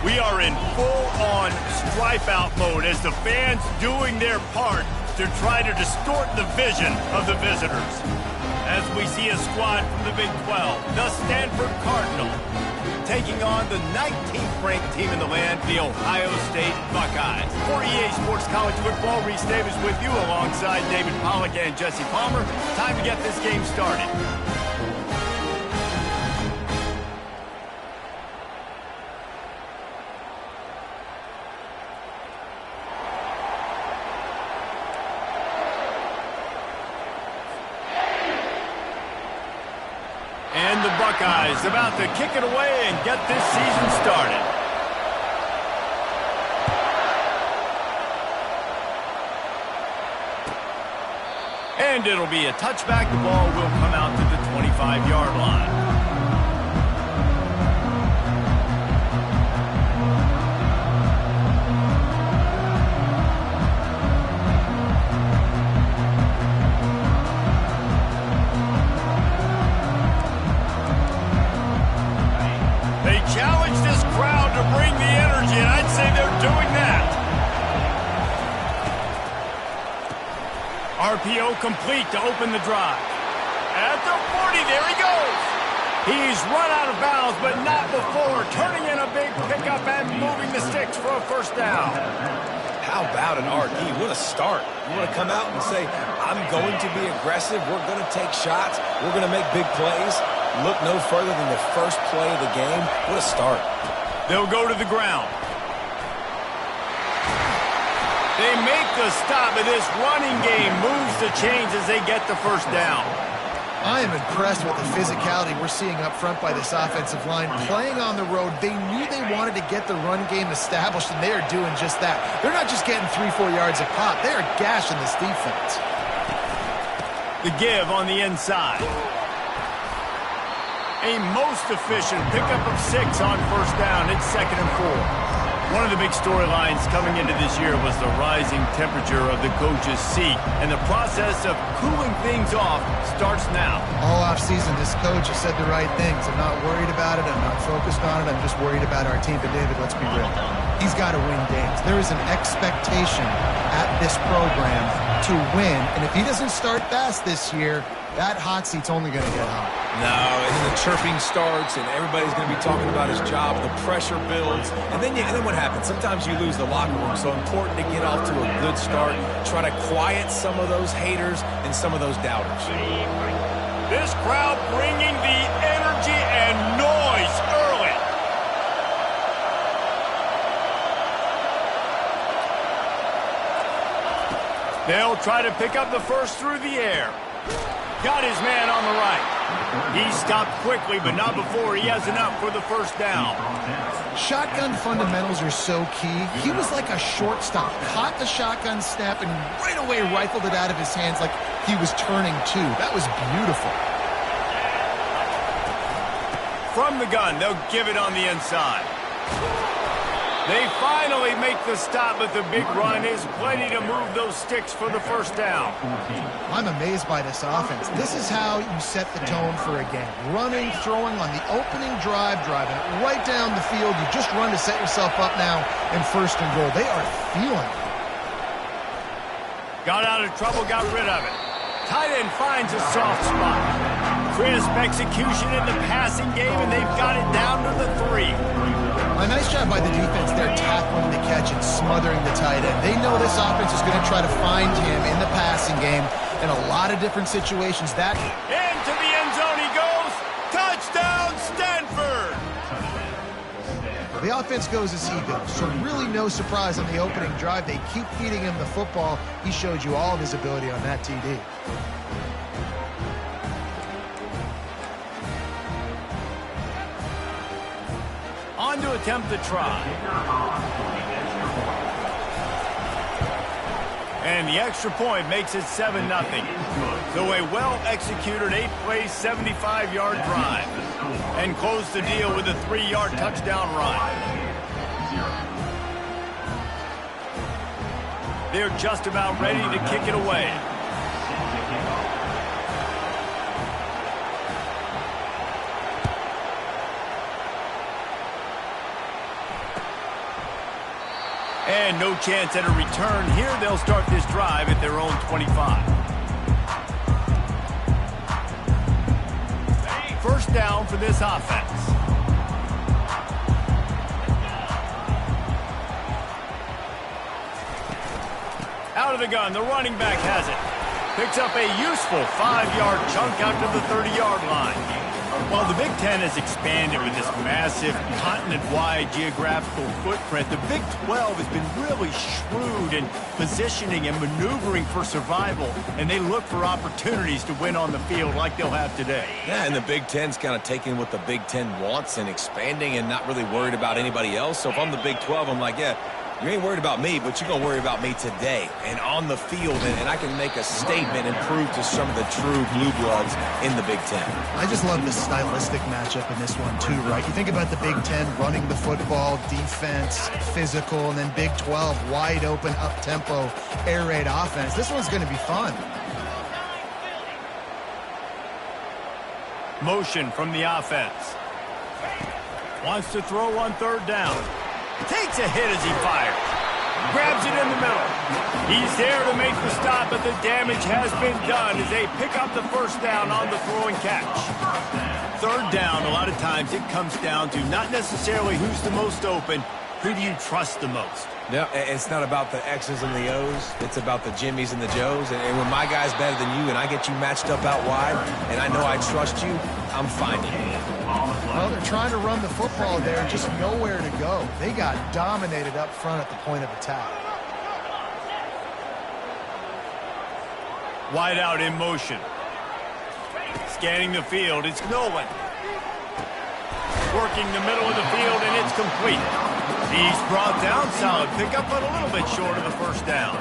We are in full-on stripe-out mode as the fans doing their part to try to distort the vision of the visitors. As we see a squad from the Big 12, the Stanford Cardinal, taking on the 19th-ranked team in the land, the Ohio State Buckeyes. For EA Sports College Football, Reese Davis with you alongside David Pollack and Jesse Palmer. Time to get this game started. And the Buckeyes about to kick it away and get this season started. And it'll be a touchback. The ball will come out to the 25-yard line. Challenge this crowd to bring the energy, and I'd say they're doing that. RPO complete to open the drive. At the 40, there he goes. He's run out of bounds, but not before turning in a big pickup and moving the sticks for a first down. How about an RD? What a start. You want to come out and say, I'm going to be aggressive, we're going to take shots, we're going to make big plays. Look no further than the first play of the game. What a start. They'll go to the ground. They make the stop, and this running game moves the chains as they get the first down. I am impressed with the physicality we're seeing up front by this offensive line. Playing on the road, they knew they wanted to get the run game established, and they are doing just that. They're not just getting 3-4 yards a pop. They are gashing this defense. The give on the inside. A most efficient pickup of 6 on first down. It's 2nd and 4. One of the big storylines coming into this year was the rising temperature of the coach's seat, and the process of cooling things off starts now. All offseason, this coach has said the right things. I'm not worried about it. I'm not focused on it. I'm just worried about our team. But, David, let's be real. He's got to win games. There is an expectation at this program to win, and if he doesn't start fast this year, that hot seat's only going to get hot. No, and then the chirping starts, and everybody's going to be talking about his job. The pressure builds, and then what happens? Sometimes you lose the locker room. So important to get off to a good start. Try to quiet some of those haters and some of those doubters. This crowd bringing the energy and noise early. They'll try to pick up the first through the air. Got his man on the right. He stopped quickly, but not before he has enough for the first down. Shotgun fundamentals are so key. He was like a shortstop. Caught the shotgun snap and right away rifled it out of his hands like he was turning two. That was beautiful. From the gun, they'll give it on the inside. They finally make the stop, but the big run is plenty to move those sticks for the first down. I'm amazed by this offense. This is how you set the tone for a game. Running, throwing on the opening drive, driving it right down the field. You just run to set yourself up now in 1st and goal. They are feeling it. Got out of trouble, got rid of it. Tight end finds a soft spot. Crisp execution in the passing game, and they've got it down to the 3. A nice job by the defense there, tackling the catch and smothering the tight end. They know this offense is going to try to find him in the passing game in a lot of different situations. Into the end zone he goes. Touchdown, Stanford! The offense goes as he goes, so really no surprise on the opening drive. They keep feeding him the football. He showed you all of his ability on that TD. On to attempt the try. And the extra point makes it 7-0. So a well-executed 8-play, 75-yard drive. And close the deal with a 3-yard touchdown run. They're just about ready to kick it away. And no chance at a return here. They'll start this drive at their own 25. First down for this offense. Out of the gun, the running back has it. Picks up a useful 5-yard chunk out to the 30-yard line. While the Big Ten has expanded with this massive continent-wide geographical footprint, the Big 12 has been really shrewd in positioning and maneuvering for survival, and they look for opportunities to win on the field like they'll have today. Yeah, and the Big Ten's kind of taking what the Big Ten wants and expanding and not really worried about anybody else. So if I'm the Big 12, I'm like, yeah, you ain't worried about me, but you're going to worry about me today and on the field, and I can make a statement and prove to some of the true blue bloods in the Big Ten. I just love the stylistic matchup in this one, too, right? You think about the Big Ten running the football, defense, physical, and then Big 12, wide open, up-tempo, air raid offense. This one's going to be fun. Motion from the offense. Wants to throw on third down. Takes a hit as he fires. Grabs it in the middle. He's there to make the stop, but the damage has been done as they pick up the first down on the throw and catch. Third down, a lot of times it comes down to not necessarily who's the most open, who do you trust the most? No, it's not about the X's and the O's. It's about the Jimmies and the Joes. And when my guy's better than you and I get you matched up out wide and I know I trust you, I'm finding you. Well, they're trying to run the football there, just nowhere to go. They got dominated up front at the point of attack. Wide out in motion. Scanning the field, it's Nolan. Working the middle of the field, and it's complete. He's brought down, solid pickup, but a little bit short of the first down.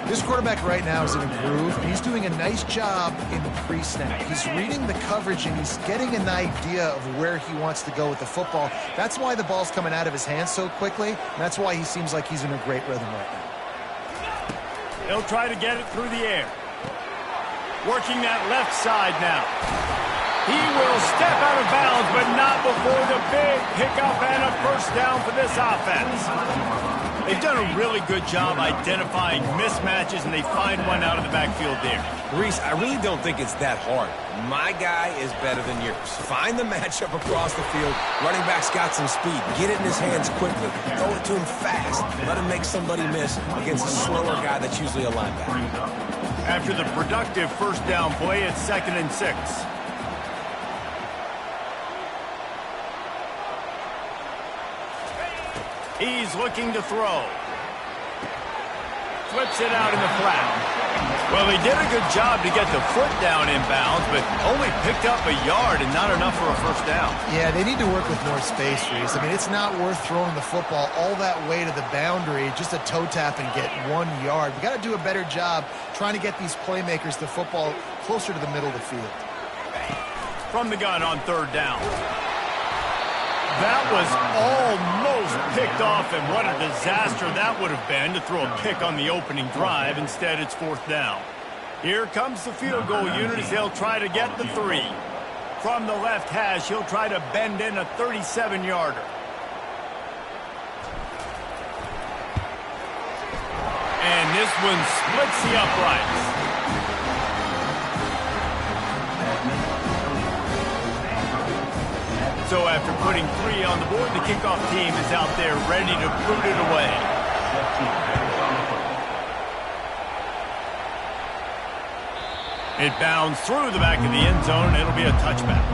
This quarterback right now is in a groove, and he's doing a nice job in the pre-snap. He's reading the coverage, and he's getting an idea of where he wants to go with the football. That's why the ball's coming out of his hands so quickly, and that's why he seems like he's in a great rhythm right now. He'll try to get it through the air. Working that left side now. He will step out of bounds, but not before the big pickup and a first down for this offense. They've done a really good job identifying mismatches, and they find one out of the backfield there. Reese, I really don't think it's that hard. My guy is better than yours. Find the matchup across the field. Running back's got some speed. Get it in his hands quickly. Throw it to him fast. Let him make somebody miss against a slower guy that's usually a linebacker. After the productive first down play, it's 2nd and 6. He's looking to throw. Flips it out in the flat. Well, he did a good job to get the foot down in bounds, but only picked up a yard and not enough for a first down. Yeah, they need to work with more space, Reese. I mean, it's not worth throwing the football all that way to the boundary, just a toe tap and get 1 yard. We got to do a better job trying to get these playmakers the football closer to the middle of the field. From the gun on third down. That was almost picked off, and what a disaster that would have been to throw a pick on the opening drive. Instead, it's 4th down. Here comes the field goal unit as they'll try to get the 3. From the left hash, he'll try to bend in a 37-yarder. And this one splits the uprights. So after putting 3 on the board, the kickoff team is out there ready to boot it away. It bounds through the back of the end zone, and it'll be a touchback.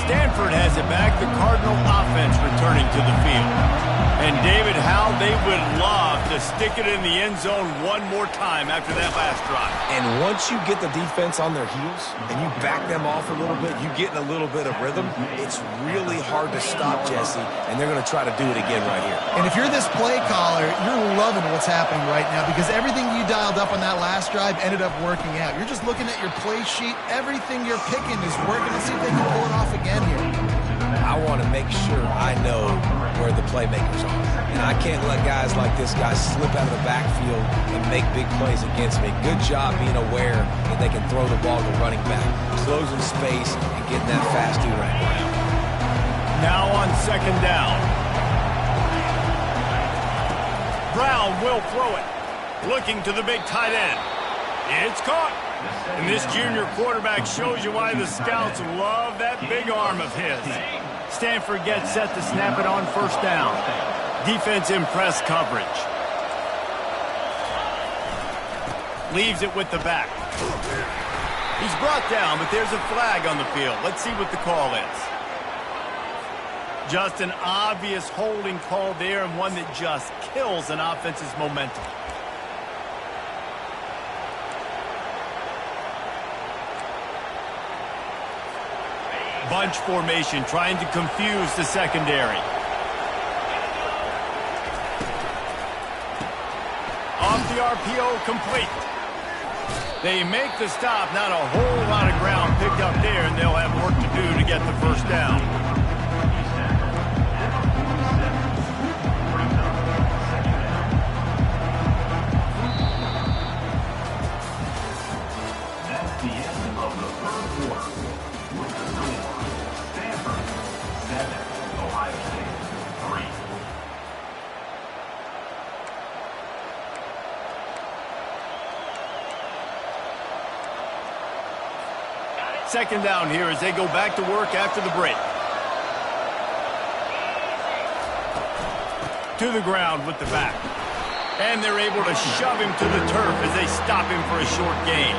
Stanford has it back, the Cardinal offense returning to the field. And David, how they would love to stick it in the end zone one more time after that last drive. And once you get the defense on their heels and you back them off a little bit, you get in a little bit of rhythm, it's really hard to stop, Jesse, and they're going to try to do it again right here. And if you're this play caller, you're loving what's happening right now because everything you dialed up on that last drive ended up working out. You're just looking at your play sheet. Everything you're picking is working. Let's see if they can pull it off again here. I want to make sure I know where the playmakers are. And I can't let guys like this guy slip out of the backfield and make big plays against me. Good job being aware that they can throw the ball to running back, closing space and getting that fast dude right around. Now on second down. Brown will throw it. Looking to the big tight end. It's caught. And this junior quarterback shows you why the scouts love that big arm of his. Stanford gets set to snap it on first down. Defense in press coverage. Leaves it with the back. He's brought down, but there's a flag on the field. Let's see what the call is. Just an obvious holding call there, and one that just kills an offense's momentum. Bunch formation, trying to confuse the secondary. Off the RPO, complete. They make the stop, not a whole lot of ground picked up there, and they'll have work to do to get the first down. That's the end of the third quarter. With the score, Stanford 7, Ohio State 3. Second down here as they go back to work after the break. To the ground with the back. And they're able to shove him to the turf as they stop him for a short gain.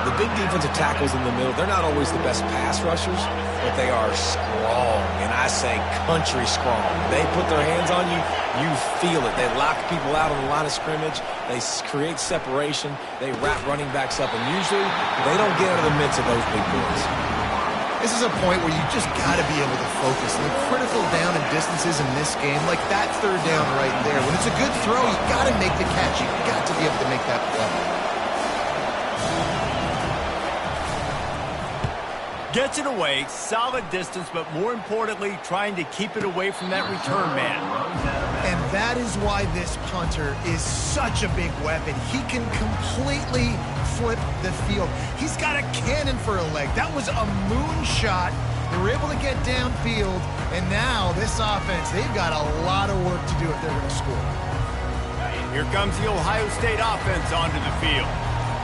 The big defensive tackles in the middle, they're not always the best pass rushers, but they are strong, and I say country strong. They put their hands on you, you feel it. They lock people out on the line of scrimmage. They create separation. They wrap running backs up, and usually they don't get out of the midst of those big boys. This is a point where you just got to be able to focus. The critical down and distances in this game, like that third down right there. When it's a good throw, you got to make the catch. You got to be able to make that play. Gets it away, solid distance, but more importantly, trying to keep it away from that return man. And that is why this punter is such a big weapon. He can completely flip the field. He's got a cannon for a leg. That was a moonshot. They were able to get downfield, and now this offense, they've got a lot of work to do if they're going to score. Here comes the Ohio State offense onto the field.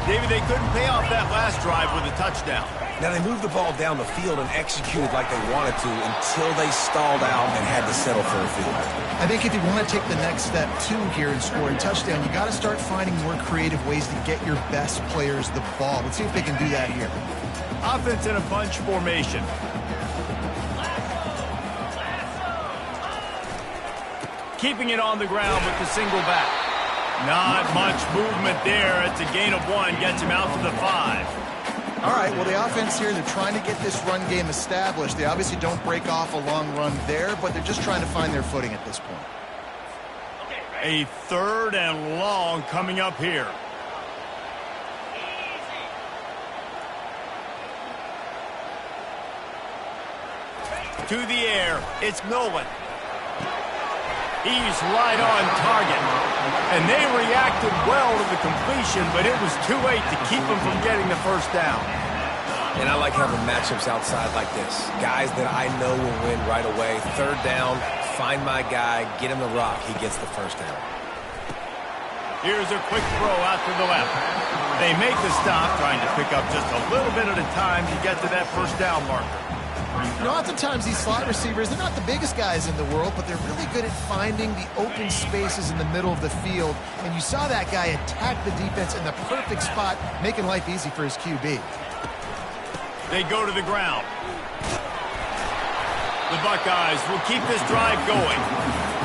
David, they couldn't pay off that last drive with a touchdown. Now, they moved the ball down the field and executed like they wanted to until they stalled out and had to settle for a field. I think if you want to take the next step, too, here and score a touchdown, you got to start finding more creative ways to get your best players the ball. Let's see if they can do that here. Offense in a bunch formation. Keeping it on the ground with the single back. Not much movement there. It's a gain of 1. Gets him out to the 5. All right, well, the offense here, they're trying to get this run game established. They obviously don't break off a long run there, but they're just trying to find their footing at this point. A third and long coming up here. To the air, it's Nolan. He's right on target. And they reacted well to the completion, but it was too late to keep them from getting the first down. And I like having matchups outside like this. Guys that I know will win right away. Third down, find my guy, get him the rock. He gets the first down. Here's a quick throw out to the left. They make the stop, trying to pick up just a little bit at a time to get to that first down marker. You know, oftentimes these slot receivers, they're not the biggest guys in the world, but they're really good at finding the open spaces in the middle of the field. And you saw that guy attack the defense in the perfect spot, making life easy for his QB. They go to the ground. The Buckeyes will keep this drive going.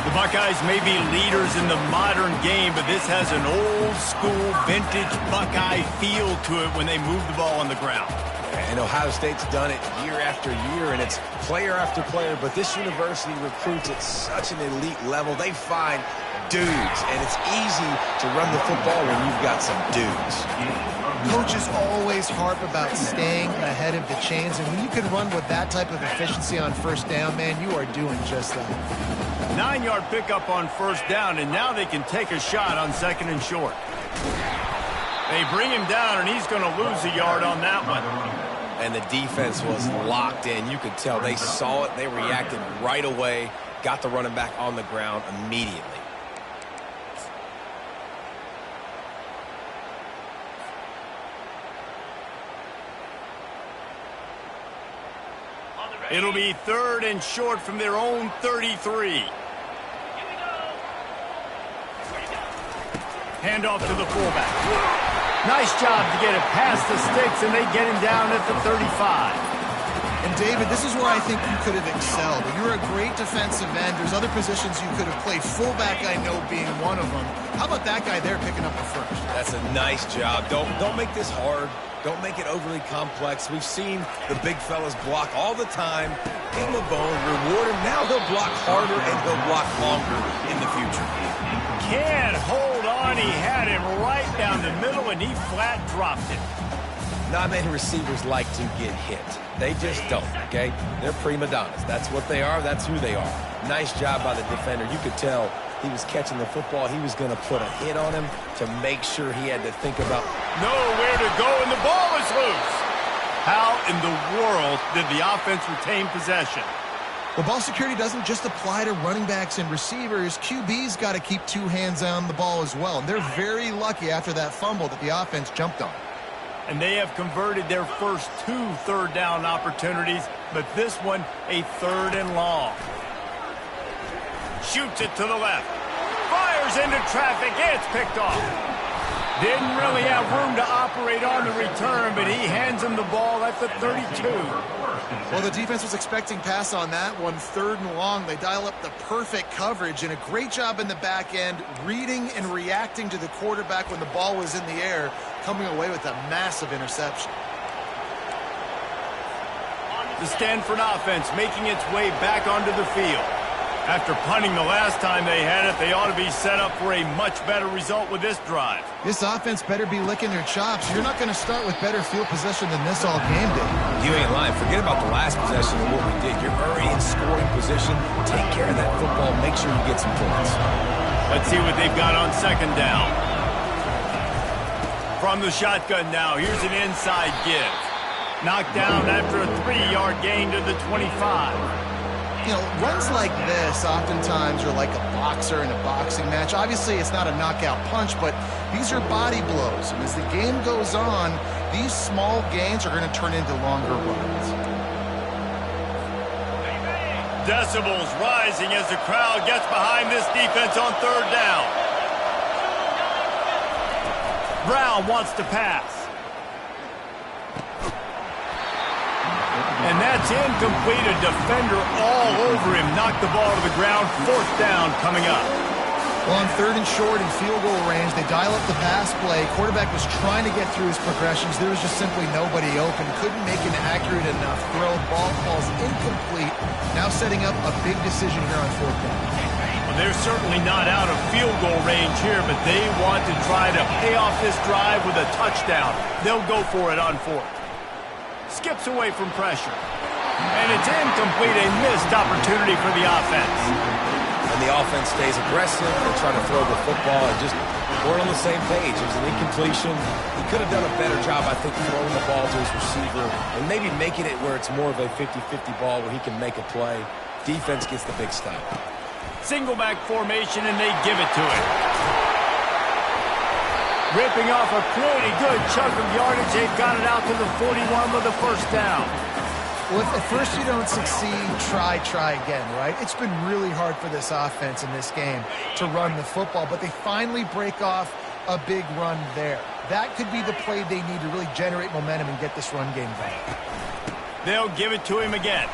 The Buckeyes may be leaders in the modern game, but this has an old-school, vintage Buckeye feel to it when they move the ball on the ground. And Ohio State's done it year after year, and it's player after player, but this university recruits at such an elite level. They find dudes, and it's easy to run the football when you've got some dudes. Coaches always harp about staying ahead of the chains, and when you can run with that type of efficiency on first down, man, you are doing just that. 9-yard pickup on first down, and now they can take a shot on second and short. They bring him down, and he's going to lose a yard on that one. And the defense was locked in. You could tell they saw it. They reacted right away, got the running back on the ground immediately. It'll be third and short from their own 33. Handoff to the fullback. Nice job to get it past the sticks, and they get him down at the 35. And, David, this is where I think you could have excelled. You're a great defensive end. There's other positions you could have played. Fullback, I know, being one of them. How about that guy there picking up the first? That's a nice job. Don't make this hard. Don't make it overly complex. We've seen the big fellas block all the time. Give him a bone, reward him. Now he'll block harder and he'll block longer in the future. Can't hold on. He had him right down the middle, and he flat dropped it. Not many receivers like to get hit. They just don't, okay? They're prima donnas. That's what they are. That's who they are. Nice job by the defender. You could tell he was catching the football. He was going to put a hit on him to make sure he had to think about nowhere to go, and the ball is loose. How in the world did the offense retain possession? Well, ball security doesn't just apply to running backs and receivers. QB's got to keep two hands on the ball as well. And they're very lucky after that fumble that the offense jumped on. And they have converted their first 2 third-down opportunities, but this one a third and long. Shoots it to the left. Fires into traffic. It's picked off. Didn't really have room to operate on the return, but he hands him the ball at the 32. Well, the defense was expecting pass on that one, third and long. They dial up the perfect coverage, and a great job in the back end, reading and reacting to the quarterback when the ball was in the air, coming away with a massive interception. The Stanford offense making its way back onto the field. After punting the last time they had it, they ought to be set up for a much better result with this drive. This offense better be licking their chops. You're not going to start with better field possession than this all game day. You ain't lying. Forget about the last possession and what we did. You're already in scoring position. Take care of that football. Make sure you get some points. Let's see what they've got on second down. From the shotgun now, here's an inside give. Knocked down after a 3-yard gain to the 25. You know, runs like this oftentimes are like a boxer in a boxing match. Obviously, it's not a knockout punch, but these are body blows. And as the game goes on, these small gains are going to turn into longer runs. Decibels rising as the crowd gets behind this defense on third down. Brown wants to pass. And that's incomplete. A defender all over him. Knocked the ball to the ground. Fourth down coming up. Well, on third and short in field goal range, they dial up the pass play. Quarterback was trying to get through his progressions. There was just simply nobody open. Couldn't make an accurate enough throw. Ball falls incomplete. Now setting up a big decision here on fourth down. Well, they're certainly not out of field goal range here, but they want to try to pay off this drive with a touchdown. They'll go for it on fourth. Skips away from pressure. And it's incomplete, a missed opportunity for the offense. And the offense stays aggressive. They try to throw the football and just weren't on the same page. It was an incompletion. He could have done a better job, I think, throwing the ball to his receiver and maybe making it where it's more of a 50-50 ball where he can make a play. Defense gets the big stop. Single back formation, and they give it to him. Ripping off a pretty good chunk of yardage. They've got it out to the 41 with the first down. Well, if at first you don't succeed, try again, right? It's been really hard for this offense in this game to run the football, but they finally break off a big run there. That could be the play they need to really generate momentum and get this run game going. They'll give it to him again.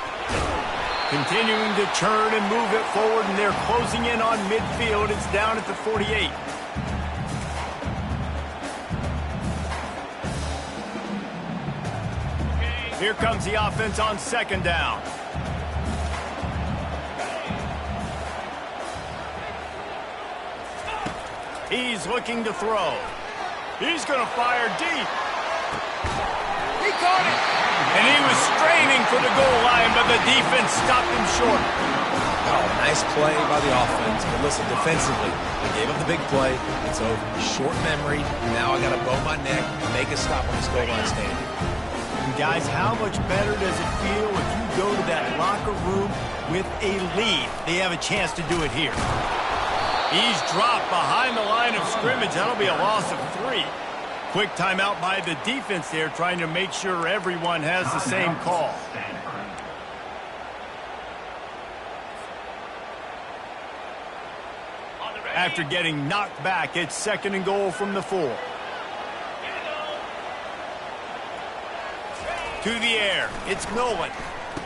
Continuing to turn and move it forward, and they're closing in on midfield. It's down at the 48. Here comes the offense on second down. He's looking to throw. He's going to fire deep. on it. And he was straining for the goal line, but the defense stopped him short. Oh, nice play by the offense. But listen, defensively, I gave up the big play. It's over. Short memory. Now I got to bow my neck and make a stop on this goal line stand. And guys, how much better does it feel if you go to that locker room with a lead? They have a chance to do it here. He's dropped behind the line of scrimmage. That'll be a loss of 3. Quick timeout by the defense there, trying to make sure everyone has the same call. After getting knocked back, it's 2nd and goal from the 4. To the air, it's Nolan.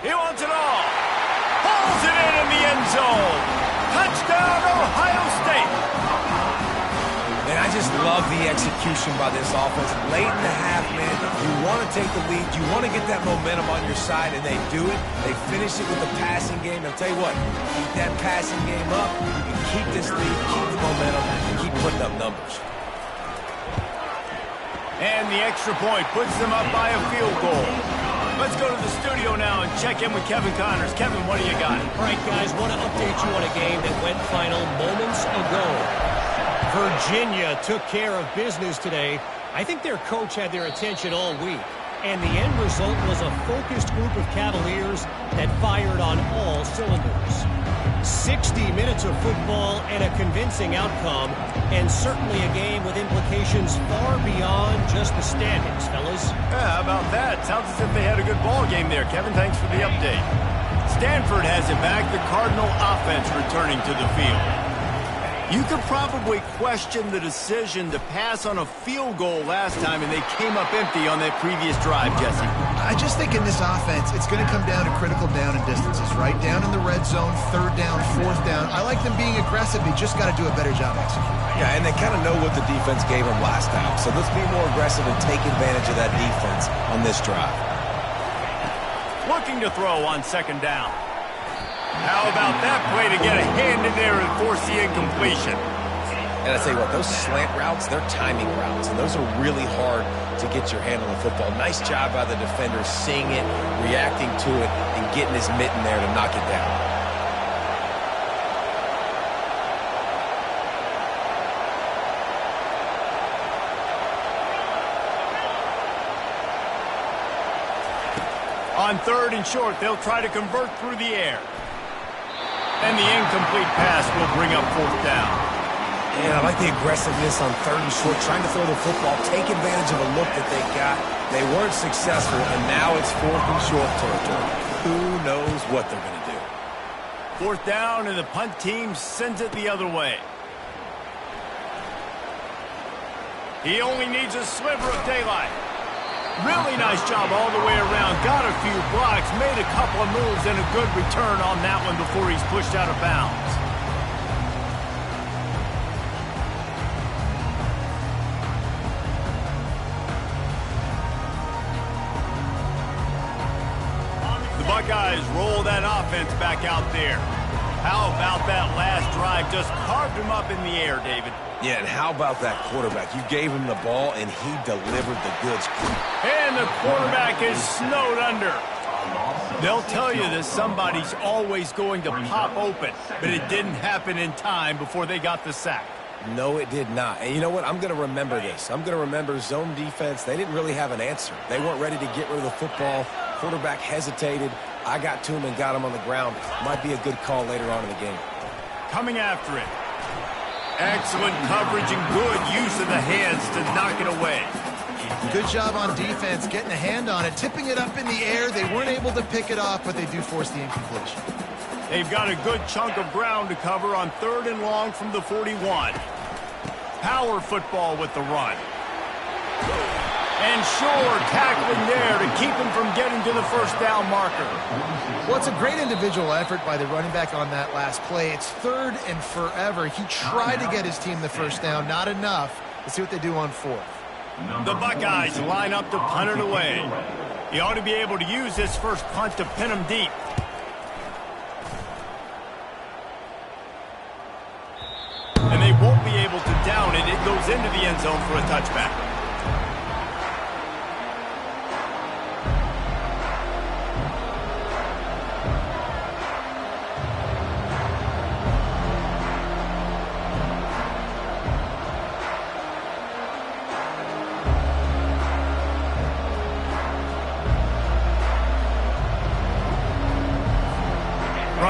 He wants it all. Pulls it in the end zone. Touchdown, Ohio State. Man, I just love the execution by this offense. Late in the half, man, you want to take the lead. You want to get that momentum on your side, and they do it. They finish it with the passing game. I'll tell you what, keep that passing game up. You can keep this lead, keep the momentum, and keep putting up numbers. And the extra point puts them up by a field goal. Let's go to the studio now and check in with Kevin Connors. Kevin, what do you got? All right, guys, want to update you on a game that went final moments ago. Virginia took care of business today. I think their coach had their attention all week. And the end result was a focused group of Cavaliers that fired on all cylinders. 60 minutes of football and a convincing outcome, and certainly a game with implications far beyond just the standings, fellas. Yeah, how about that? Sounds as if they had a good ball game there. Kevin, thanks for the update. Stanford has it back. The Cardinal offense returning to the field. You could probably question the decision to pass on a field goal last time, and they came up empty on that previous drive, Jesse. I just think in this offense, it's going to come down to critical down and distances, right? Down in the red zone, 3rd down, 4th down. I like them being aggressive. They just got to do a better job executing. Yeah, and they kind of know what the defense gave them last time. So let's be more aggressive and take advantage of that defense on this drive. Looking to throw on 2nd down. How about that play to get a hand in there and force the incompletion? And I tell you what, those slant routes, they're timing routes, and those are really hard to get your hand on the football. Nice job by the defender seeing it, reacting to it, and getting his mitten there to knock it down. On 3rd and short, they'll try to convert through the air. And the incomplete pass will bring up 4th down. Yeah, I like the aggressiveness on 3rd and short, trying to throw the football, take advantage of a look that they got. They weren't successful, and now it's 4th and short territory. Who knows what they're going to do? 4th down, and the punt team sends it the other way. He only needs a sliver of daylight. Really nice job all the way around. Got a few blocks, made a couple of moves, and a good return on that one before he's pushed out of bounds. The Buckeyes roll that offense back out there. How about that last drive? Just carved him up in the air, David. Yeah, and how about that quarterback? You gave him the ball, and he delivered the goods. And the quarterback is snowed under. They'll tell you that somebody's always going to pop open, but it didn't happen in time before they got the sack. No, it did not. And you know what? I'm going to remember this. I'm going to remember zone defense. They didn't really have an answer. They weren't ready to get rid of the football. Quarterback hesitated. I got to him and got him on the ground. Might be a good call later on in the game. Coming after it. Excellent coverage and good use of the hands to knock it away. Good job on defense, getting a hand on it, tipping it up in the air. They weren't able to pick it off, but they do force the incompletion. They've got a good chunk of ground to cover on 3rd and long from the 41. Power football with the run. And sure, tackling there to keep him from getting to the 1st down marker. Well, it's a great individual effort by the running back on that last play. It's 3rd and forever. He tried to get his team the 1st down, not enough. Let's see what they do on 4th. The Buckeyes line up to punt it away. He ought to be able to use this first punt to pin him deep. And they won't be able to down it. It goes into the end zone for a touchback.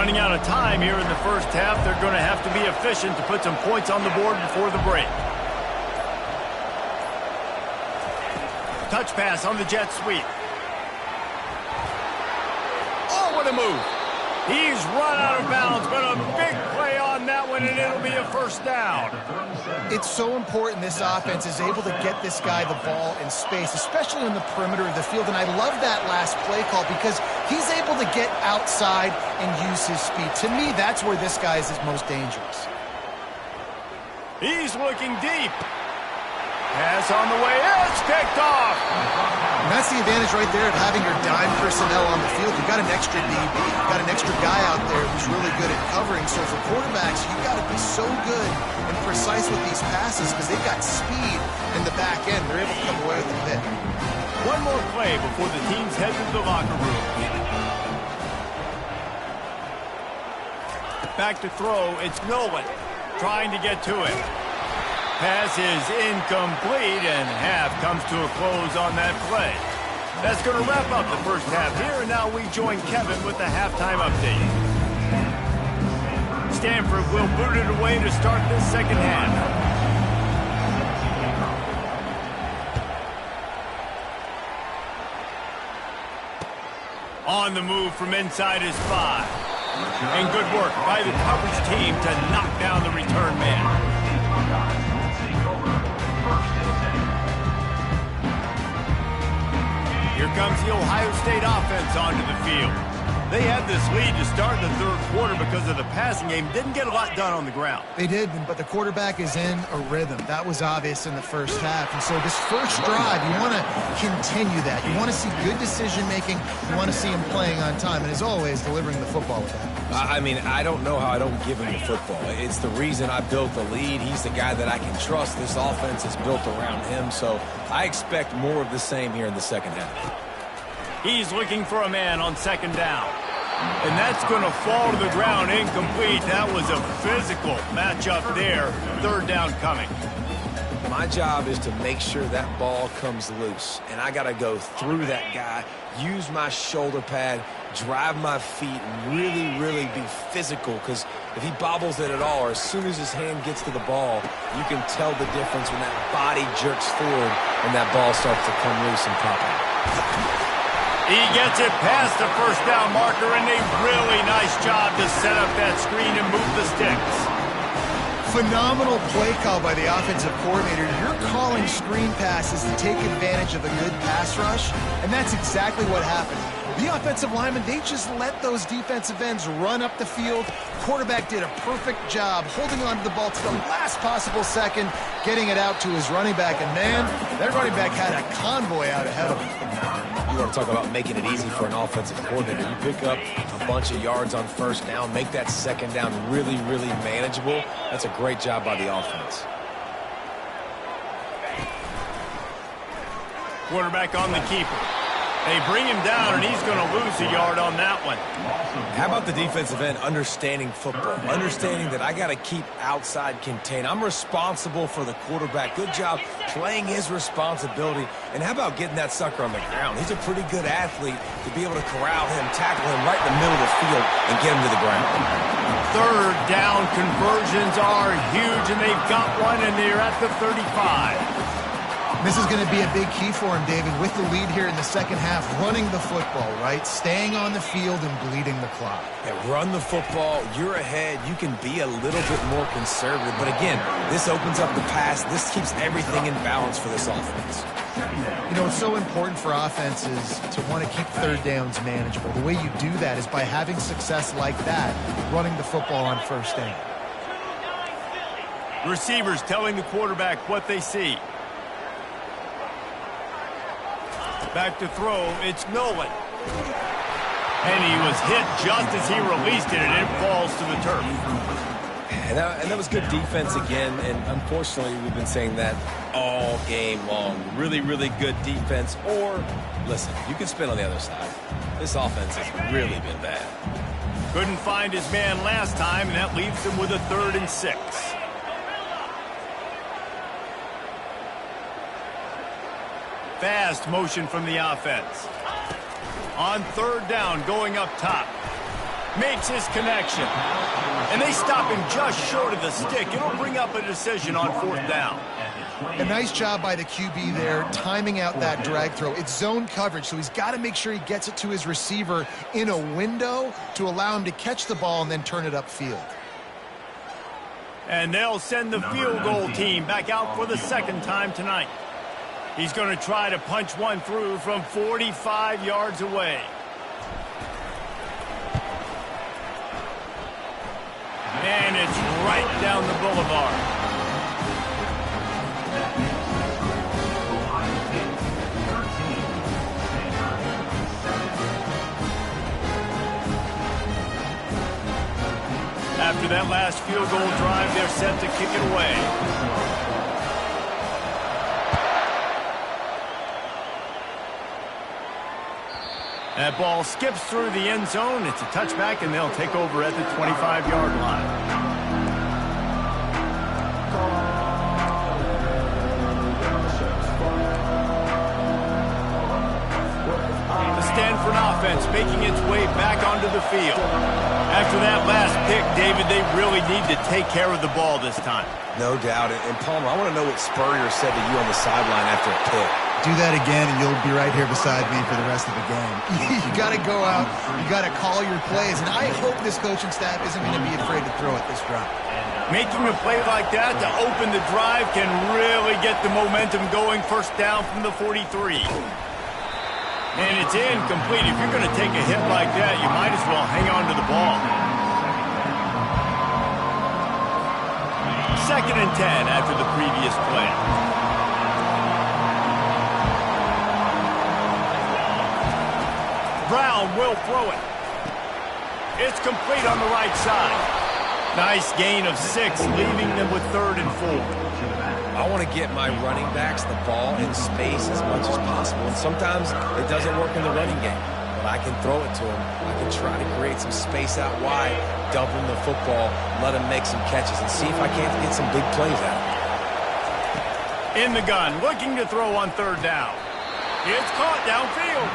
running out of time here in the first half. They're going to have to be efficient to put some points on the board before the break. Touch pass on the jet sweep. Oh, what a move. He's run out of bounds, but a big play on that one, and it'll be a first down. It's so important this offense is able to get this guy the ball in space, especially in the perimeter of the field. And I love that last play call because he's able to get outside and use his speed. To me, that's where this guy is his most dangerous. He's looking deep. Pass on the way. It's picked off. And that's the advantage right there of having your dime personnel on the field. You've got an extra DB. You've got an extra guy out there who's really good at covering. So for quarterbacks, you've got to be so good and precise with these passes because they've got speed in the back end. They're able to come away with a pick. One more play before the teams head to the locker room. Back to throw. It's Nolan trying to get to it. Pass is incomplete, and half comes to a close on that play. That's going to wrap up the first half here, and now we join Kevin with the halftime update. Stanford will boot it away to start this second half. On the move from inside his 5. And good work by the coverage team to knock down the return man. Here comes the Ohio State offense onto the field. They had this lead to start the third quarter because of the passing game. Didn't get a lot done on the ground. They did, but the quarterback is in a rhythm. That was obvious in the first half. And so this first drive, you want to continue that. You want to see good decision-making. You want to see him playing on time. And as always, delivering the football with that. I mean, I don't know how I don't give him the football. It's the reason I built the lead. He's the guy that I can trust. This offense is built around him. So I expect more of the same here in the second half. He's looking for a man on second down. And that's going to fall to the ground incomplete. That was a physical matchup there. Third down coming. My job is to make sure that ball comes loose. And I got to go through that guy, use my shoulder pad, drive my feet, and really be physical. Because if he bobbles it at all, or as soon as his hand gets to the ball, you can tell the difference when that body jerks forward and that ball starts to come loose and pop out. He gets it past the first down marker, and a really nice job to set up that screen and move the sticks. Phenomenal play call by the offensive coordinator. You're calling screen passes to take advantage of a good pass rush, and that's exactly what happened. The offensive linemen, they just let those defensive ends run up the field. Quarterback did a perfect job holding on to the ball to the last possible second, getting it out to his running back. And, man, that running back had a convoy out ahead of him. You want to talk about making it easy for an offensive coordinator. You pick up a bunch of yards on first down, make that second down really manageable. That's a great job by the offense. Quarterback on the keeper. They bring him down, and he's going to lose a yard on that one. How about the defensive end understanding football, understanding that I got to keep outside contained. I'm responsible for the quarterback. Good job playing his responsibility. And how about getting that sucker on the ground? He's a pretty good athlete to be able to corral him, tackle him right in the middle of the field, and get him to the ground. Third down conversions are huge, and they've got one, and they're at the 35. This is going to be a big key for him, David, with the lead here in the second half, running the football, right? Staying on the field and bleeding the clock. Yeah, run the football. You're ahead. You can be a little bit more conservative. But again, this opens up the pass. This keeps everything in balance for this offense. You know, it's so important for offenses to want to keep third downs manageable. The way you do that is by having success like that, running the football on first down. Receivers telling the quarterback what they see. Back to throw, it's Nolan. And he was hit just as he released it, and it falls to the turf. And that was good defense again, and unfortunately we've been saying that all game long. Really good defense, or, listen, you can spin on the other side. This offense has really been bad. Couldn't find his man last time, and that leaves him with a 3rd and 6. Fast motion from the offense. On third down, going up top. makes his connection. And they stop him just short of the stick. It'll bring up a decision on 4th down. A nice job by the QB there, timing out that drag throw. It's zone coverage, so he's got to make sure he gets it to his receiver in a window to allow him to catch the ball and then turn it upfield. And they'll send the field goal team back out for the 2nd time tonight. He's going to try to punch one through from 45 yards away. And it's right down the boulevard. After that last field goal drive, they're set to kick it away. That ball skips through the end zone. It's a touchback, and they'll take over at the 25-yard line. Stanford offense making its way back onto the field. After that last pick, David, they really need to take care of the ball this time. No doubt. And Palmer, I want to know what Spurrier said to you on the sideline after a pick. Do that again, and you'll be right here beside me for the rest of the game. You got to go out. You got to call your plays. And I hope this coaching staff isn't going to be afraid to throw at this drive. Making a play like that to open the drive can really get the momentum going. 1st down from the 43. And it's incomplete. If you're going to take a hit like that, you might as well hang on to the ball. 2nd and 10 after the previous play. Brown will throw it. It's complete on the right side. Nice gain of 6, leaving them with 3rd and 4. I want to get my running backs the ball in space as much as possible. And sometimes it doesn't work in the running game. But I can throw it to them. I can try to create some space out wide, dump them the football, let them make some catches, and see if I can't get some big plays out of them. In the gun, looking to throw on 3rd down. It's caught downfield.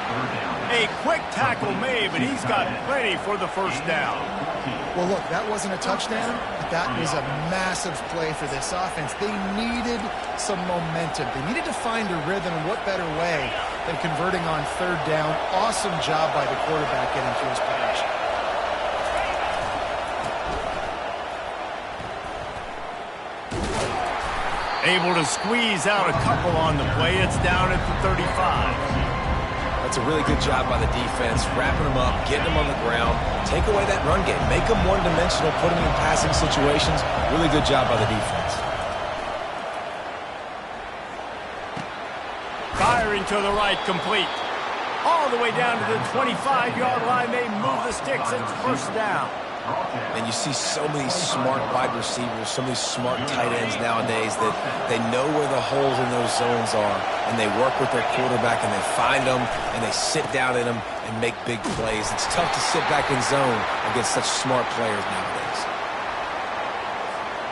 A quick tackle made, but he's got plenty for the 1st down. Well, look, that wasn't a touchdown, but that was a massive play for this offense. They needed some momentum. They needed to find a rhythm, and what better way than converting on 3rd down. Awesome job by the quarterback getting to his progression. Able to squeeze out a couple on the play. It's down at the 35. That's a really good job by the defense, wrapping them up, getting them on the ground, take away that run game, make them one-dimensional, put them in passing situations. Really good job by the defense. Firing to the right, complete. All the way down to the 25-yard line. They move the sticks. It's 1st down. And you see so many smart wide receivers, so many smart tight ends nowadays that they know where the holes in those zones are, and they work with their quarterback, and they find them, and they sit down in them and make big plays. It's tough to sit back in zone against such smart players nowadays.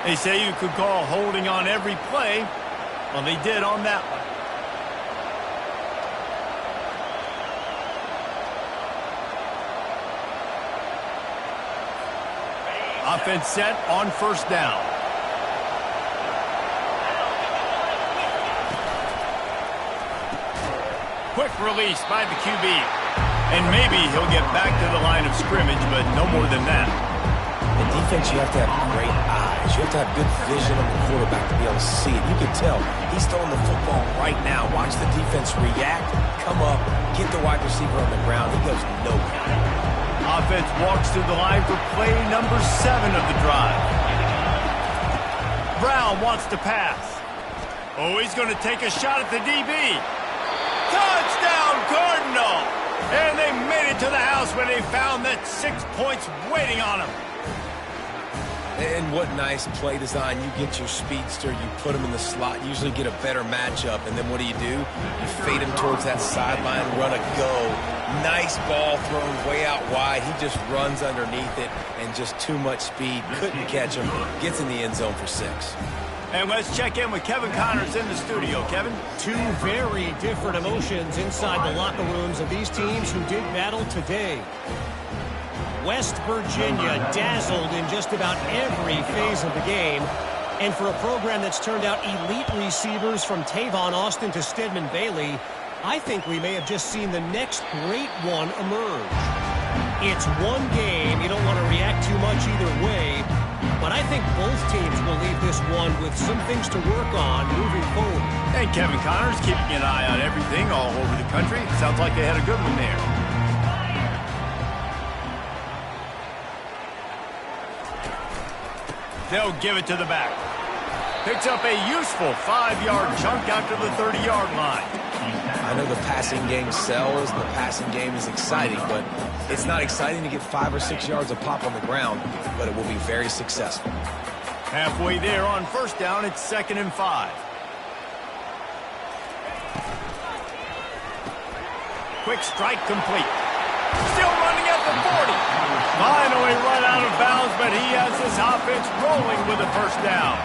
They say you could call holding on every play. Well, they did on that one. Offense set on 1st down. Quick release by the QB. And maybe he'll get back to the line of scrimmage, but no more than that. In defense, you have to have great eyes. You have to have good vision of the quarterback to be able to see it. You can tell he's throwing the football right now. Watch the defense react, come up, get the wide receiver on the ground. He goes nowhere. Offense walks to the line for play number 7 of the drive. Brown wants to pass. Oh, he's going to take a shot at the DB. Touchdown, Cardinal! And they made it to the house when they found that 6 points waiting on them. And what nice play design. You get your speedster, you put him in the slot, usually get a better matchup, and then what do? You fade him towards that sideline, run a go. Nice ball thrown way out wide. He just runs underneath it, and just too much speed. Couldn't catch him. Gets in the end zone for 6. And let's check in with Kevin Connors in the studio. Kevin? 2 very different emotions inside the locker rooms of these teams who did battle today. West Virginia dazzled in just about every phase of the game. And for a program that's turned out elite receivers from Tavon Austin to Stedman Bailey, I think we may have just seen the next great one emerge. It's one game. You don't want to react too much either way. But I think both teams will leave this one with some things to work on moving forward. And Kevin Connors keeping an eye on everything all over the country. Sounds like they had a good one there. They'll give it to the back. Picks up a useful 5-yard chunk out to the 30-yard line. I know the passing game sells, the passing game is exciting, but it's not exciting to get 5 or 6 yards of pop on the ground, but it will be very successful. Halfway there on first down, it's 2nd and 5. Quick strike complete. Still running at the 40. Finally run out of bounds, but he has this offense rolling with a first down.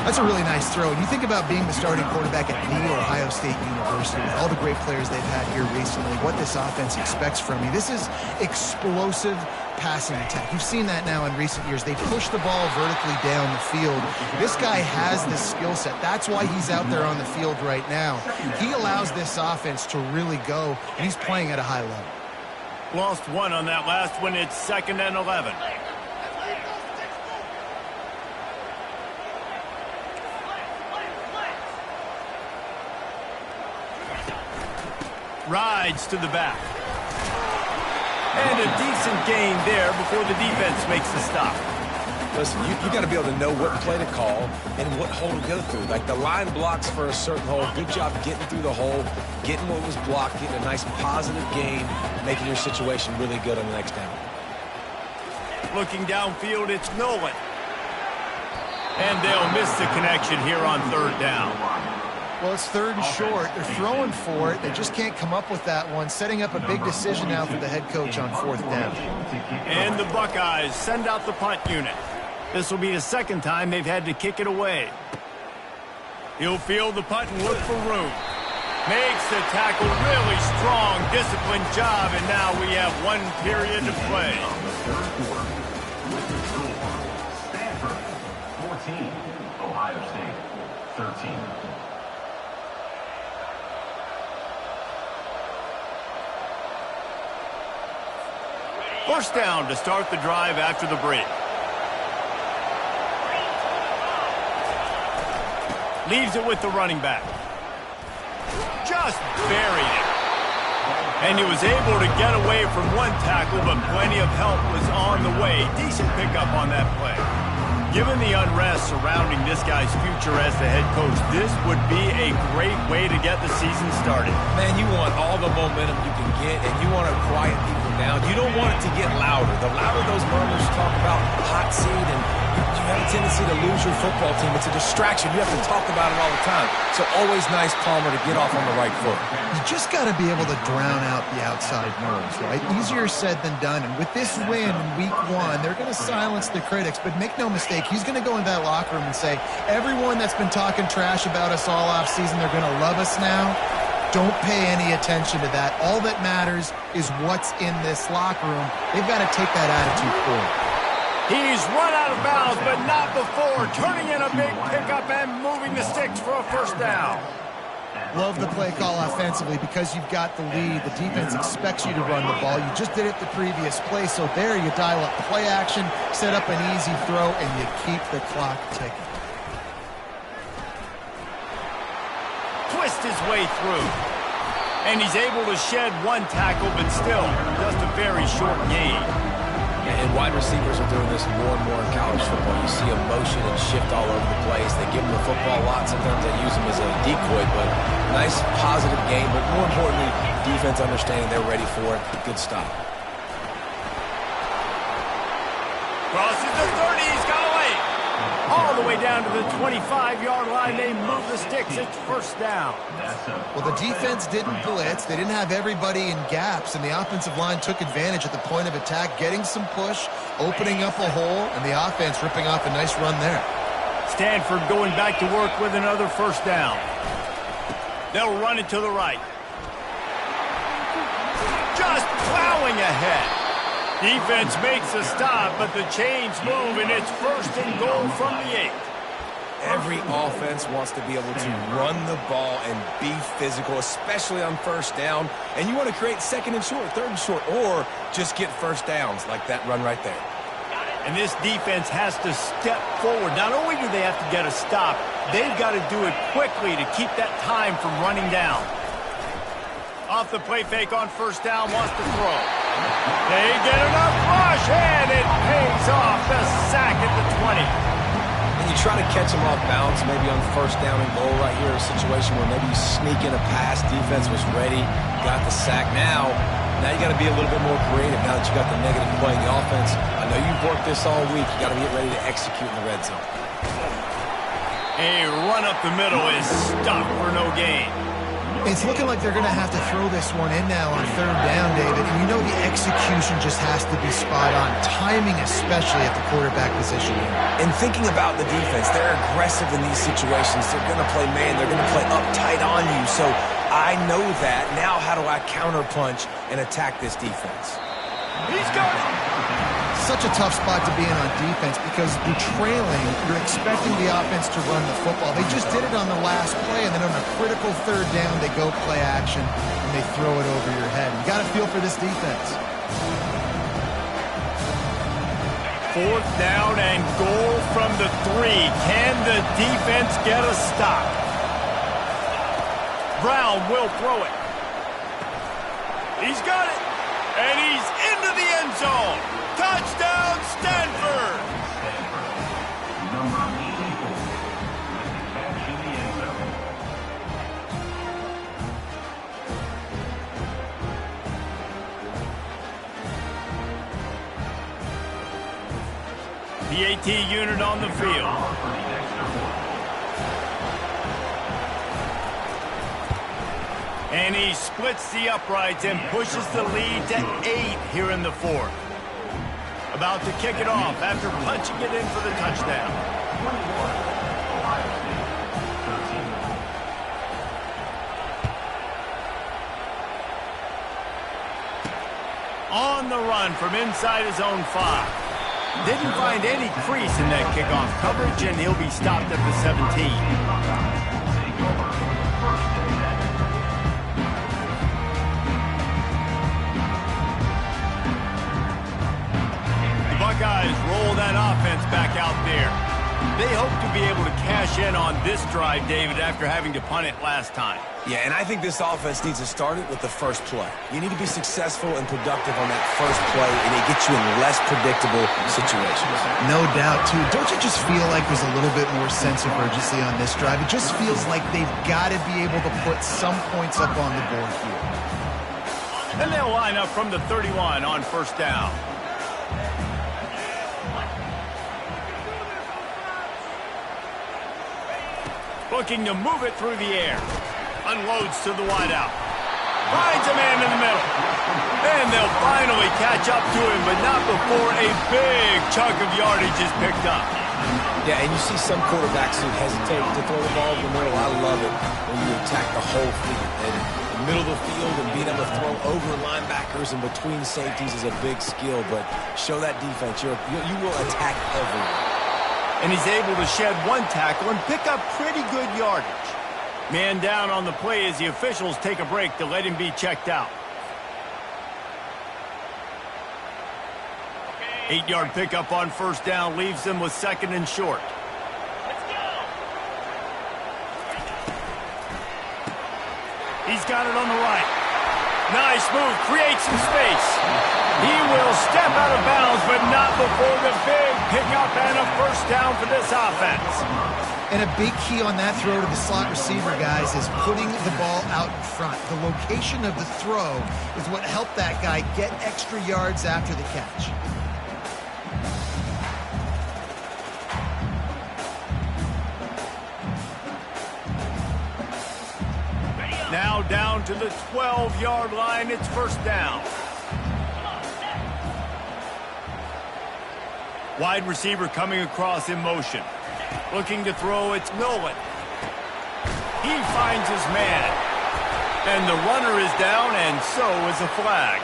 That's a really nice throw. And you think about being the starting quarterback at the Ohio State University with all the great players they've had here recently, what this offense expects from you. This is explosive passing attack. You've seen that now in recent years. They push the ball vertically down the field. This guy has this skill set. That's why he's out there on the field right now. He allows this offense to really go, and he's playing at a high level. Lost one on that last one. It's 2nd and 11. Rides to the back. And a decent gain there before the defense makes the stop. Listen, you got to be able to know what play to call and what hole to go through. Like the line blocks for a certain hole. Good job getting through the hole, getting what was blocked, getting a nice positive gain, making your situation really good on the next down. Looking downfield, it's Nolan. And they'll miss the connection here on 3rd down. Well, it's 3rd and short. They're throwing for it. They just can't come up with that one. Setting up a big decision now for the head coach on 4th down. And the Buckeyes send out the punt unit. This will be the 2nd time they've had to kick it away. He'll field the punt and look for room. Makes the tackle really strong, disciplined job, and now we have 1 period to play. Stanford, 14. Ohio State, 13. First down to start the drive after the break. Leaves it with the running back. Just buried it. And he was able to get away from one tackle, but plenty of help was on the way. Decent pickup on that play. Given the unrest surrounding this guy's future as the head coach, this would be a great way to get the season started. Man, you want all the momentum you can get, and you want to quiet people down. You don't want it to get louder. The louder those murmurs talk about hot seat, and you have a tendency to lose your football team. It's a distraction. You have to talk about it all the time. So always nice, Palmer, to get off on the right foot. You just got to be able to drown out the outside noise, right? Easier said than done. And with this win in week 1, they're going to silence the critics. But make no mistake, he's going to go in that locker room and say, everyone that's been talking trash about us all offseason, they're going to love us now. Don't pay any attention to that. All that matters is what's in this locker room. They've got to take that attitude forward. He's run out of bounds, but not before. Turning in a big pickup and moving the sticks for a first down. Love the play call offensively because you've got the lead. The defense expects you to run the ball. You just did it the previous play, so there you dial up play action, set up an easy throw, and you keep the clock ticking. Twist his way through. And he's able to shed one tackle, but still just a very short gain. And wide receivers are doing this more and more in college football. You see a motion and shift all over the place. They give them the football a lot. Sometimes they use them as a decoy, but nice positive game. But more importantly, defense understanding they're ready for it. Good stop. Crosses the 30. He's got away. All the way down to the 25-yard line. They move the sticks. It's first down. Well, the defense didn't blitz. They didn't have everybody in gaps, and the offensive line took advantage at the point of attack, getting some push, opening up a hole, and the offense ripping off a nice run there. Stanford going back to work with another first down. They'll run it to the right. Just plowing ahead. Defense makes a stop, but the chains move, and it's 1st and goal from the 8. Every offense wants to be able to run the ball and be physical, especially on 1st down. And you want to create 2nd and short, 3rd and short, or just get 1st downs like that run right there. And this defense has to step forward. Not only do they have to get a stop, they've got to do it quickly to keep that time from running down. Off the play fake on 1st down, wants to throw. They get enough rush, and it pays off. The sack at the 20. And you try to catch them off balance, maybe on 1st down and goal right here, a situation where maybe you sneak in a pass, defense was ready, got the sack. Now you got to be a little bit more creative now that you got the negative play in the offense. I know you've worked this all week. You got to get ready to execute in the red zone. A run up the middle is stopped for no gain. It's looking like they're going to have to throw this one in now on 3rd down, David. And you know the execution just has to be spot on. Timing especially at the quarterback position here. And thinking about the defense, they're aggressive in these situations. They're going to play man. They're going to play uptight on you. So I know that. Now how do I counterpunch and attack this defense? He's got it. Such a tough spot to be in on defense because you're trailing, you're expecting the offense to run the football. They just did it on the last play, and then on a critical 3rd down, they go play action, and they throw it over your head. You got to feel for this defense. 4th down and goal from the 3. Can the defense get a stop? Brown will throw it. He's got it. And he's into the end zone. Touchdown, Stanford! Number 84 with the catch in the end zone. The AT unit on the field. And he splits the uprights and pushes the lead to 8 here in the 4th. About to kick it off after punching it in for the touchdown. On the run from inside his own 5. Didn't find any crease in that kickoff coverage, and he'll be stopped at the 17. Buckeyes roll that offense back out there. They hope to be able to cash in on this drive, David, after having to punt it last time. Yeah, and I think this offense needs to start it with the first play. You need to be successful and productive on that first play, and it gets you in less predictable situations. No doubt, too. Don't you just feel like there's a little bit more sense of urgency on this drive? It just feels like they've got to be able to put some points up on the board here. And they'll line up from the 31 on 1st down. Looking to move it through the air. Unloads to the wideout. Finds a man in the middle. And they'll finally catch up to him, but not before a big chunk of yardage is picked up. Yeah, and you see some quarterbacks who hesitate to throw the ball in the middle. I love it when you attack the whole field. And the middle of the field and being able to throw over linebackers and between safeties is a big skill, but show that defense. You will attack everyone. And he's able to shed one tackle and pick up pretty good yardage. Man down on the play as the officials take a break to let him be checked out. 8-yard pickup on 1st down leaves them with 2nd and short. He's got it on the right. Nice move, creates some space. He will step out of bounds, but not before the big pickup and a 1st down for this offense. And a big key on that throw to the slot receiver, guys, is putting the ball out in front. The location of the throw is what helped that guy get extra yards after the catch. Now down to the 12-yard line. It's 1st down. Wide receiver coming across in motion. Looking to throw, it's Nolan. He finds his man. And the runner is down, and so is a flag.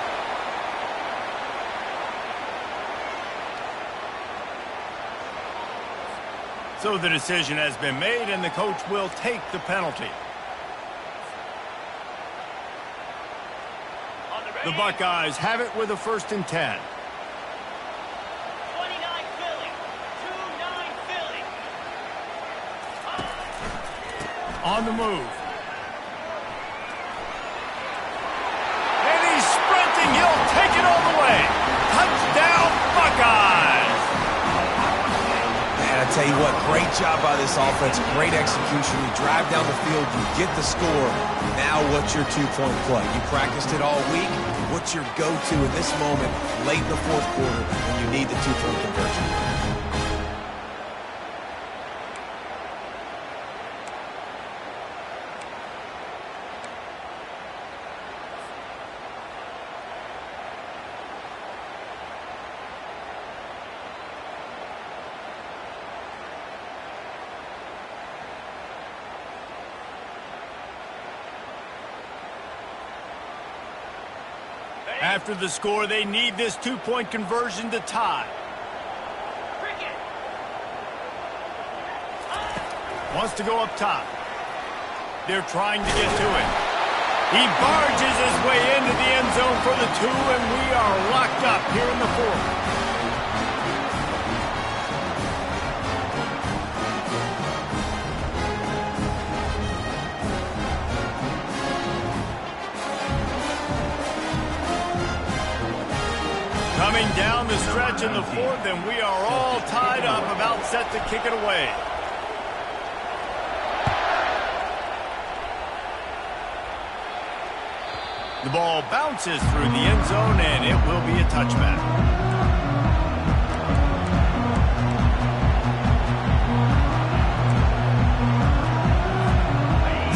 So the decision has been made, and the coach will take the penalty. The Buckeyes have it with a 1st and 10. 29 Philly. 2-9 Philly. On the move. And he's sprinting. He'll take it all the way. Touchdown, Buckeyes. Man, I tell you what, great job by this offense. Great execution. You drive down the field, you get the score. Now what's your two-point play? You practiced it all week. What's your go-to in this moment late in the 4th quarter when you need the two-point conversion? After the score, they need this two-point conversion to tie. Wants to go up top. They're trying to get to it. He barges his way into the end zone for the 2, and we are locked up here in the 4th. Coming down the stretch in the 4th, and we are all tied up, about set to kick it away. The ball bounces through the end zone, and it will be a touchback.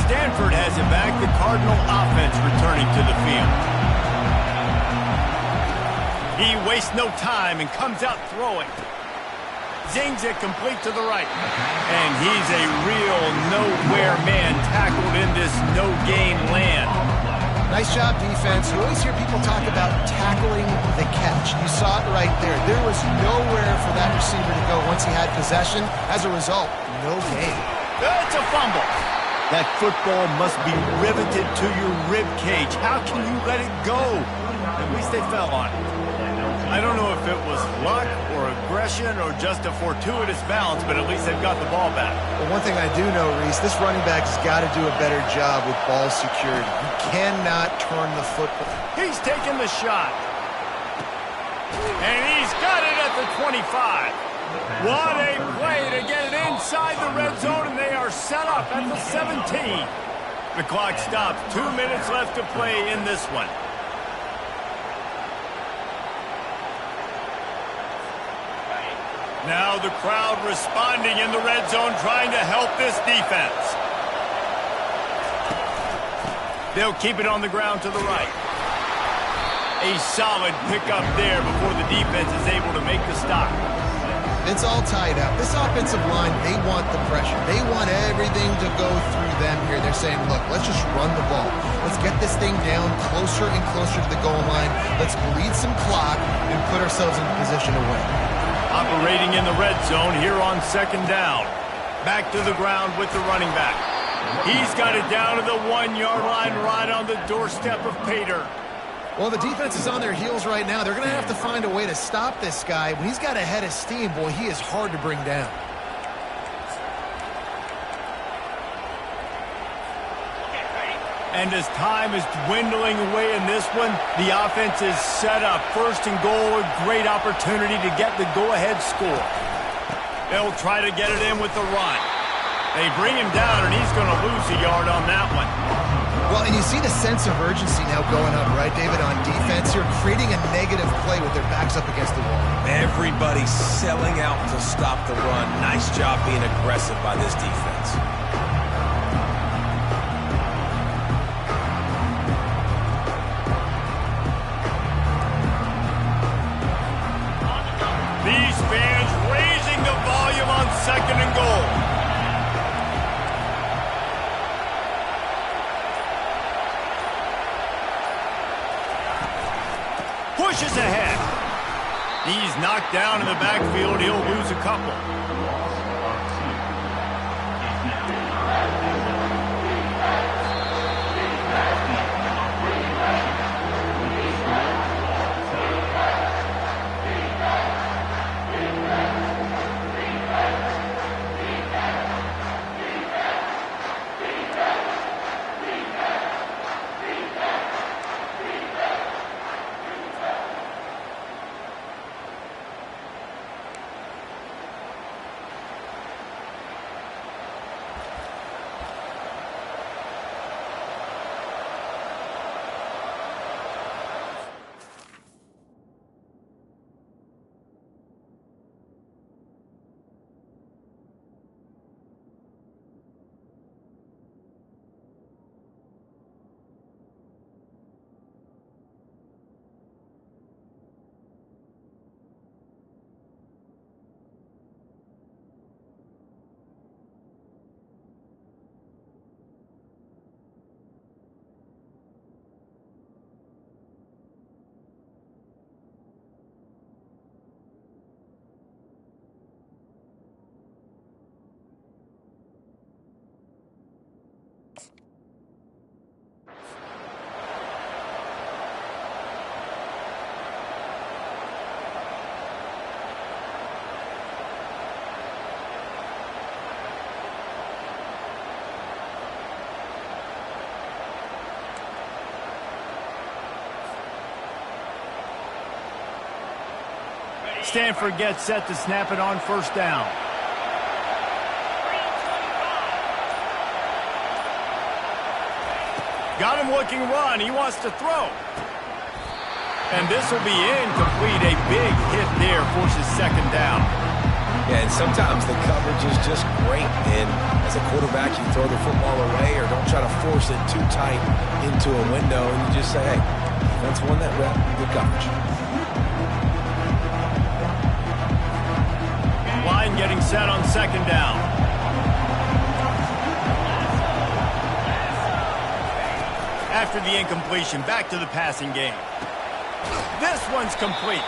Stanford has it back, the Cardinal offense returning to the field. He wastes no time and comes out throwing. Zings it complete to the right. And he's a real nowhere man tackled in this no-gain land. Nice job, defense. You always hear people talk about tackling the catch. You saw it right there. There was nowhere for that receiver to go once he had possession. As a result, no gain. It's a fumble. That football must be riveted to your rib cage. How can you let it go? At least they fell on it. I don't know if it was luck or aggression or just a fortuitous bounce, but at least they've got the ball back. Well, one thing I do know, Reese, this running back has got to do a better job with ball security. You cannot turn the football. He's taking the shot. And he's got it at the 25. What a play to get it inside the red zone, and they are set up at the 17. The clock stops. 2 minutes left to play in this one. Now the crowd responding in the red zone, trying to help this defense. They'll keep it on the ground to the right. A solid pickup there before the defense is able to make the stop. It's all tied up. This offensive line, they want the pressure. They want everything to go through them here. They're saying, look, let's just run the ball. Let's get this thing down closer and closer to the goal line. Let's bleed some clock and put ourselves in a position to win. Operating in the red zone here on 2nd down. Back to the ground with the running back. He's got it down to the 1-yard line, right on the doorstep of Pater. Well, the defense is on their heels right now. They're going to have to find a way to stop this guy. When he's got a head of steam, boy, he is hard to bring down. And as time is dwindling away in this one, the offense is set up. 1st and goal, a great opportunity to get the go-ahead score. They'll try to get it in with the run. They bring him down, and he's going to lose a yard on that one. Well, and you see the sense of urgency now going up, right, David, on defense. You're creating a negative play with their backs up against the wall. Everybody's selling out to stop the run. Nice job being aggressive by this defense. These fans raising the volume on 2nd and goal. Pushes ahead. He's knocked down in the backfield. He'll lose a couple. Stanford gets set to snap it on first down. Got him looking run. He wants to throw. And this will be incomplete. A big hit there forces second down. Yeah, and sometimes the coverage is just great. And as a quarterback, you throw the football away or don't try to force it too tight into a window. And you just say, hey, defense won that rep. Good coverage. Line getting set on second down. After the incompletion, back to the passing game. This one's complete.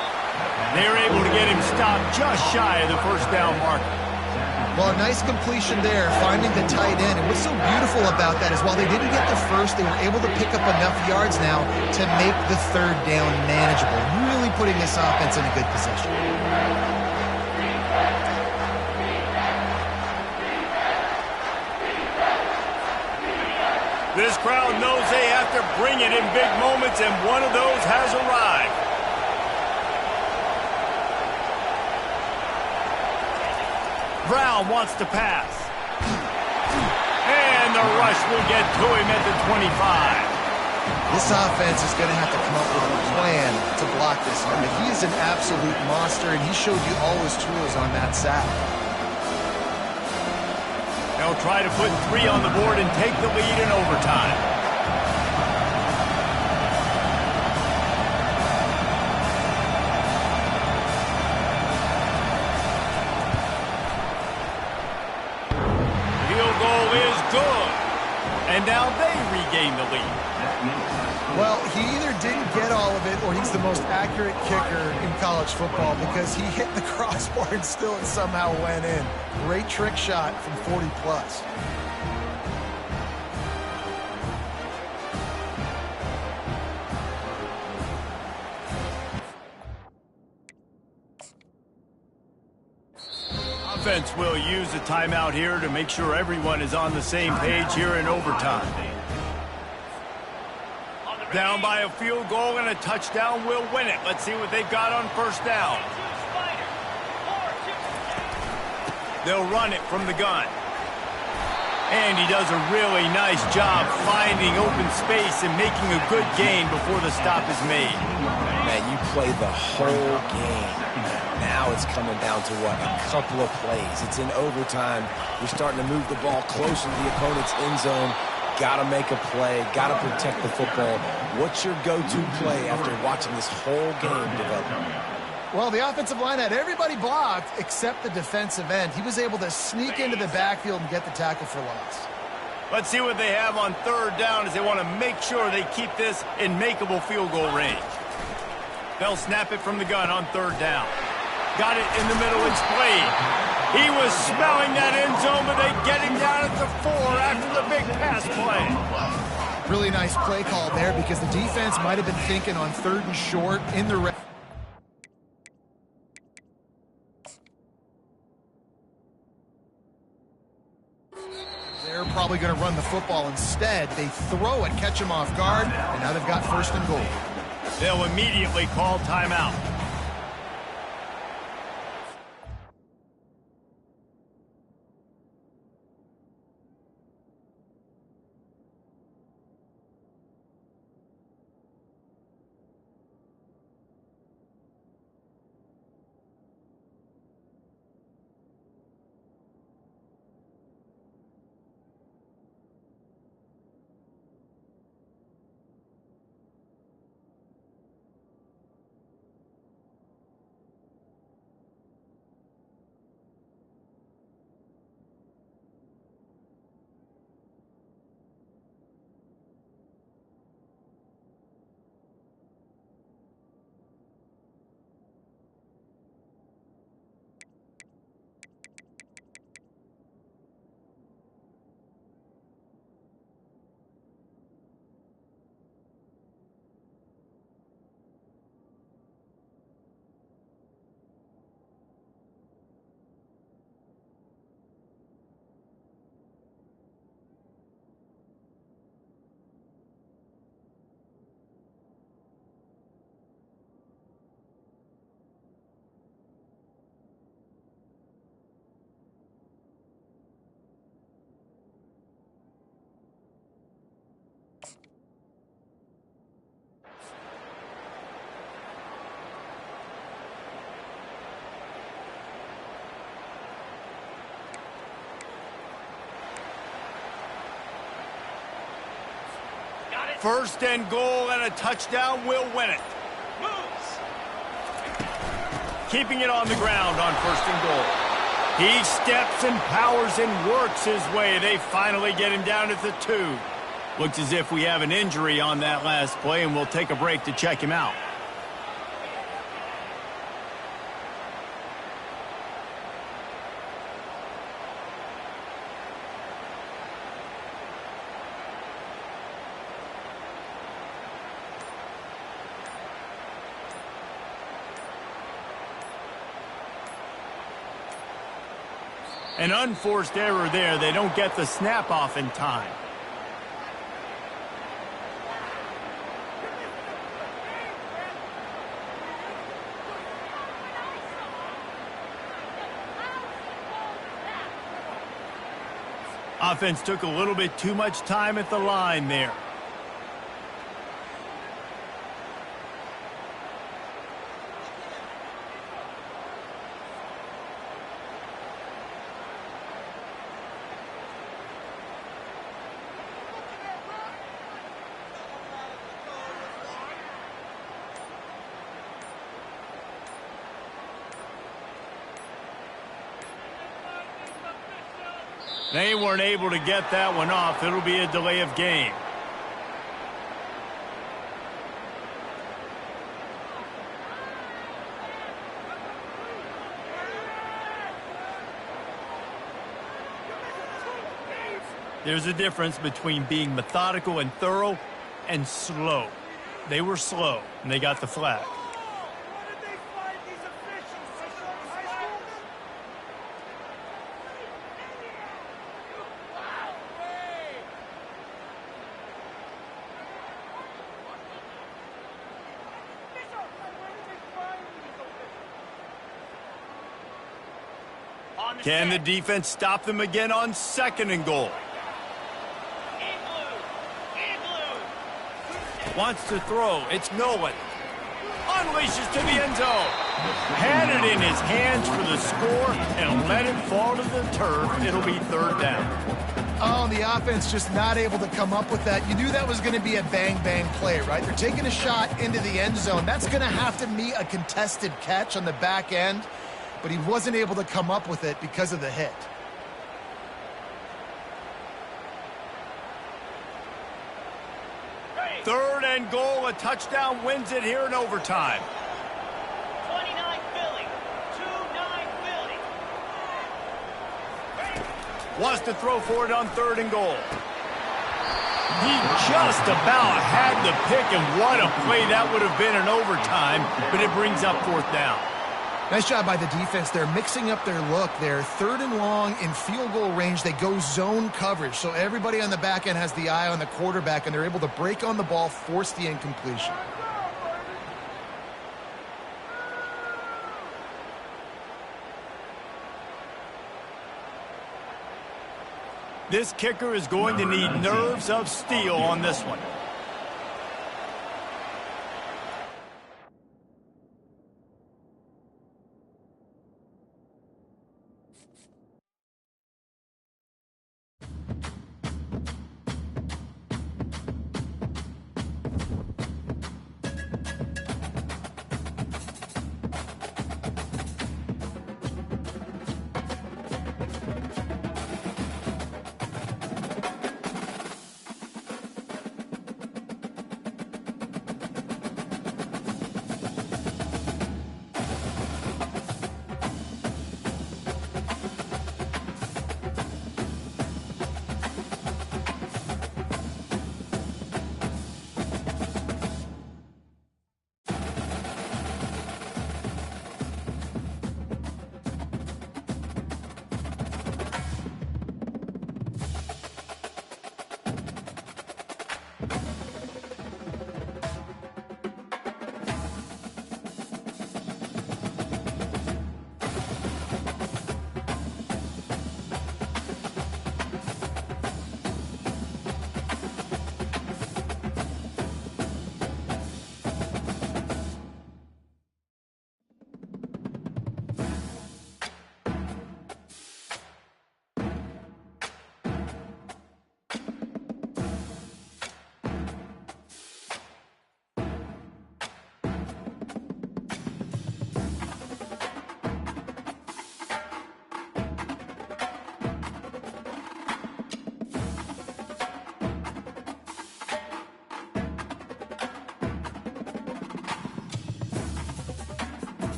They're able to get him stopped just shy of the first down marker. Well, a nice completion there, finding the tight end. And what's so beautiful about that is while they didn't get the first, they were able to pick up enough yards now to make the third down manageable, really putting this offense in a good position. This crowd knows they have to bring it in big moments, and one of those has arrived. Brown wants to pass. And the rush will get to him at the 25. This offense is going to have to come up with a plan to block this. I mean, he is an absolute monster, and he showed you all his tools on that sack. They'll try to put 3 on the board and take the lead in overtime. Field goal is good. And now they regain the lead. Well, he either didn't get all of it or he's the most accurate kicker in college football because he hit the crossbar and still it somehow went in. Great trick shot from 40 plus. Offense will use a timeout here to make sure everyone is on the same page here in overtime. Down by a field goal and a touchdown will win it. Let's see what they've got on first down. They'll run it from the gun. And he does a really nice job finding open space and making a good gain before the stop is made. Man, you play the whole game. Now it's coming down to what? A couple of plays. It's in overtime. You're starting to move the ball closer to the opponent's end zone. Got to make a play. Got to protect the football. What's your go-to play after watching this whole game develop? Well, the offensive line had everybody blocked except the defensive end. He was able to sneak into the backfield and get the tackle for loss. Let's see what they have on third down as they want to make sure they keep this in makeable field goal range. They'll snap it from the gun on third down. Got it in the middle. It's played. He was smelling that end zone, but they get him down at the 4 after the big pass play. Really nice play call there because the defense might have been thinking on third and short in the red. They're probably going to run the football instead. They throw it, catch him off guard, and now they've got first and goal. They'll immediately call timeout. First and goal and a touchdown will win it. Moves. Keeping it on the ground on first and goal. He steps and powers and works his way. They finally get him down at the 2. Looks as if we have an injury on that last play, and we'll take a break to check him out. An unforced error there. They don't get the snap off in time. Offense took a little bit too much time at the line there. They weren't able to get that one off. It'll be a delay of game. There's a difference between being methodical and thorough and slow. They were slow, and they got the flag. Can the defense stop them again on second and goal? Wants to throw. It's Nolan. Unleashes to the end zone. Had it in his hands for the score and let it fall to the turf. It'll be third down. Oh, the offense just not able to come up with that. You knew that was going to be a bang-bang play, right? They're taking a shot into the end zone. That's going to have to meet a contested catch on the back end, but he wasn't able to come up with it because of the hit. Third and goal, a touchdown wins it here in overtime. 29 Philly. 2-9 Philly. Wants to throw for it on third and goal. He just about had the pick, and what a play that would have been in overtime, but it brings up fourth down. Nice job by the defense. They're mixing up their look. They're third and long in field goal range. They go zone coverage, so everybody on the back end has the eye on the quarterback, and they're able to break on the ball, force the incompletion. This kicker is going to need nerves of steel on this one.